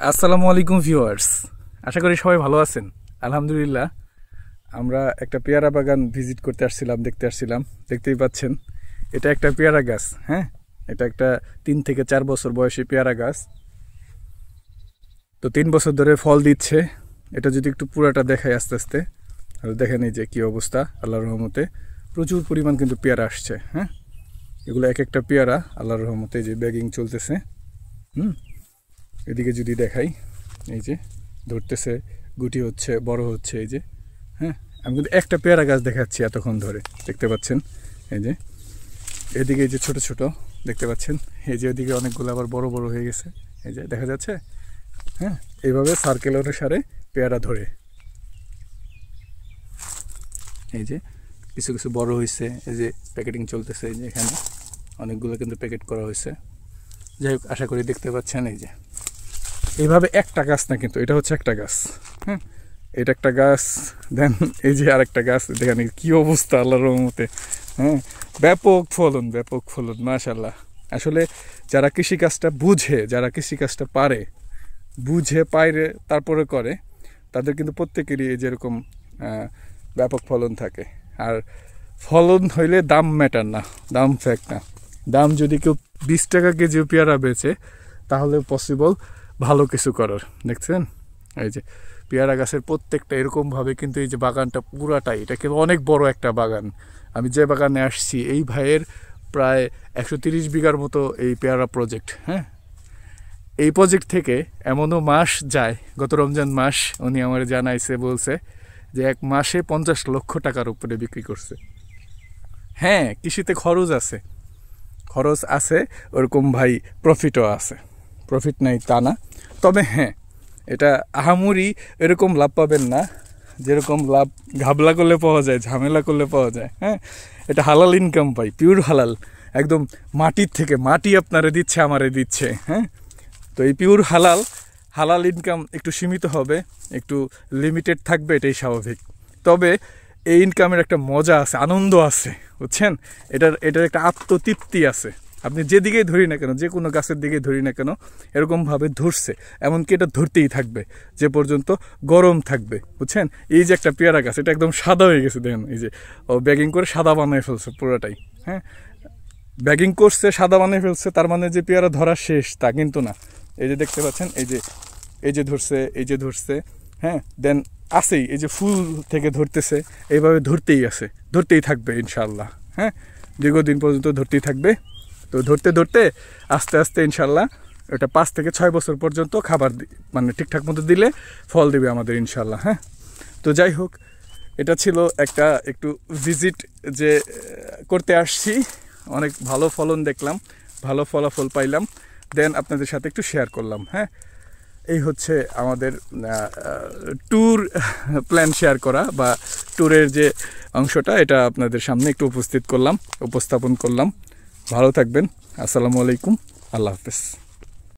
আসসালামু আলাইকুম ভিউয়ার্স, আশা করি সবাই ভালো আছেন। আলহামদুলিল্লাহ, আমরা একটা পেয়ারা বাগান ভিজিট করতে আসছিলাম, দেখতে আসছিলাম। দেখতেই পাচ্ছেন, এটা একটা পেয়ারা গাছ। হ্যাঁ, এটা একটা 3 থেকে 4 বছর বয়সী পেয়ারা গাছ। তো 3 বছর ধরে ফল দিচ্ছে। এটা যদি একটু পুরাটা দেখায় আস্তে আস্তে, আর দেখেন এই যে কী অবস্থা। আল্লাহর রহমতে প্রচুর পরিমাণ কিন্তু পেয়ারা আসছে। হ্যাঁ, এগুলো এক একটা পেয়ারা আল্লাহর রহমতে যে ব্যাগিং চলতেছে। এদিকে যদি দেখাই, এই যে ধরতেছে, গুটি হচ্ছে, বড় হচ্ছে। এই যে, হ্যাঁ, আমি কিন্তু একটা পেয়ারা গাছ দেখাচ্ছি এতক্ষণ ধরে, দেখতে পাচ্ছেন। এই যে এদিকে এই যে ছোট ছোট দেখতে পাচ্ছেন, এই যে ওদিকে অনেকগুলো আবার বড় বড় হয়ে গেছে। এই যে দেখা যাচ্ছে। হ্যাঁ, এইভাবে সার্কেল অনুসারে পেয়ারা ধরে। এই যে কিছু কিছু বড় হয়েছে, এই যে প্যাকেটিং চলতেছে। এই যে এখানে অনেকগুলো কিন্তু প্যাকেট করা হয়েছে। যাই হোক, আশা করি দেখতে পাচ্ছেন। এই যে এইভাবে একটা গাছ না, কিন্তু এটা হচ্ছে একটা গাছ। হ্যাঁ, এটা একটা গাছ। দেন এই যে আরেকটা গাছ, দেখেন কি অবস্থা আল্লাহর রহমতে। হ্যাঁ, ব্যাপক ফলন, ব্যাপক ফলন, মাশাআল্লাহ। আসলে যারা কৃষিকাজটা বুঝে, যারা কৃষিকাজটা পারে, বুঝে পাইরে তারপরে করে, তাদের কিন্তু প্রত্যেকেরই এই যেরকম ব্যাপক ফলন থাকে। আর ফলন হইলে দাম ম্যাটার না, দাম ফ্যাক্ট না। দাম যদি কেউ 20 টাকা কেজি পেয়ারা বেচে, তাহলে পসিবল ভালো কিছু করার। দেখছেন, এই যে পেয়ারা গাছের প্রত্যেকটা এরকমভাবে কিন্তু, এই যে বাগানটা পুরাটাই, এটা কিন্তু অনেক বড় একটা বাগান। আমি যে বাগানে আসছি, এই ভাইয়ের প্রায় 130 বিঘার মতো এই পেয়ারা প্রজেক্ট। হ্যাঁ, এই প্রজেক্ট থেকে এমনও মাস যায়, গত রমজান মাস উনি আমার জানাইছে, বলছে যে 1 মাসে 50 লক্ষ টাকার উপরে বিক্রি করছে। হ্যাঁ, কৃষিতে খরচ আছে, খরচ আছে, ওরকম ভাই প্রফিটও আছে। প্রফিট নাই তা না, তবে হ্যাঁ, এটা আহামরি এরকম লাভ পাবেন না যেরকম লাভ ঘাবলা করলে পাওয়া যায়, ঝামেলা করলে পাওয়া যায়। হ্যাঁ, এটা হালাল ইনকাম পাই, পিওর হালাল, একদম মাটির থেকে। মাটি আপনারে দিচ্ছে, আমারে দিচ্ছে। হ্যাঁ, তো এই পিওর হালাল, হালাল ইনকাম একটু সীমিত হবে, একটু লিমিটেড থাকবে, এটাই স্বাভাবিক। তবে এই ইনকামের একটা মজা আছে, আনন্দ আছে, বুঝছেন। এটার একটা আত্মতৃপ্তি আছে। আপনি যেদিকেই ধরি না কেন, যে কোনো গাছের দিকে ধরি না কেন, এরকমভাবে ধরছে, এমনকি এটা ধরতেই থাকবে যে পর্যন্ত গরম থাকবে, বুঝছেন। এই যে একটা পেয়ারা গাছ, এটা একদম সাদা হয়ে গেছে, দেখেন। এই যে ও ব্যাগিং করে সাদা বানিয়ে ফেলছে পুরোটাই। হ্যাঁ, ব্যাগিং করছে, সাদা বানিয়ে ফেলছে, তার মানে যে পেয়ারা ধরা শেষ তা কিন্তু না। এই যে দেখতে পাচ্ছেন, এই যে ধরছে, এই যে ধরছে। হ্যাঁ, দেন আসেই, এই যে ফুল থেকে ধরতেছে, এইভাবে ধরতেই আছে, ধরতেই থাকবে ইনশাল্লাহ। হ্যাঁ, দীর্ঘদিন পর্যন্ত ধরতেই থাকবে। তো ধরতে ধরতে আস্তে আস্তে ইনশাল্লাহ এটা 5 থেকে 6 বছর পর্যন্ত খাবার মানে ঠিকঠাক মতো দিলে ফল দেবে আমাদের ইনশাল্লাহ। হ্যাঁ, তো যাই হোক, এটা ছিল একটা একটু ভিজিট যে করতে আসছি। অনেক ভালো ফলন দেখলাম, ভালো ফলাফল পাইলাম, দেন আপনাদের সাথে একটু শেয়ার করলাম। হ্যাঁ, এই হচ্ছে আমাদের ট্যুর প্ল্যান শেয়ার করা, বা ট্যুরের যে অংশটা, এটা আপনাদের সামনে একটু উপস্থাপন করলাম। ভালো থাকবেন। আসসালামু আলাইকুম, আল্লাহ হাফেজ।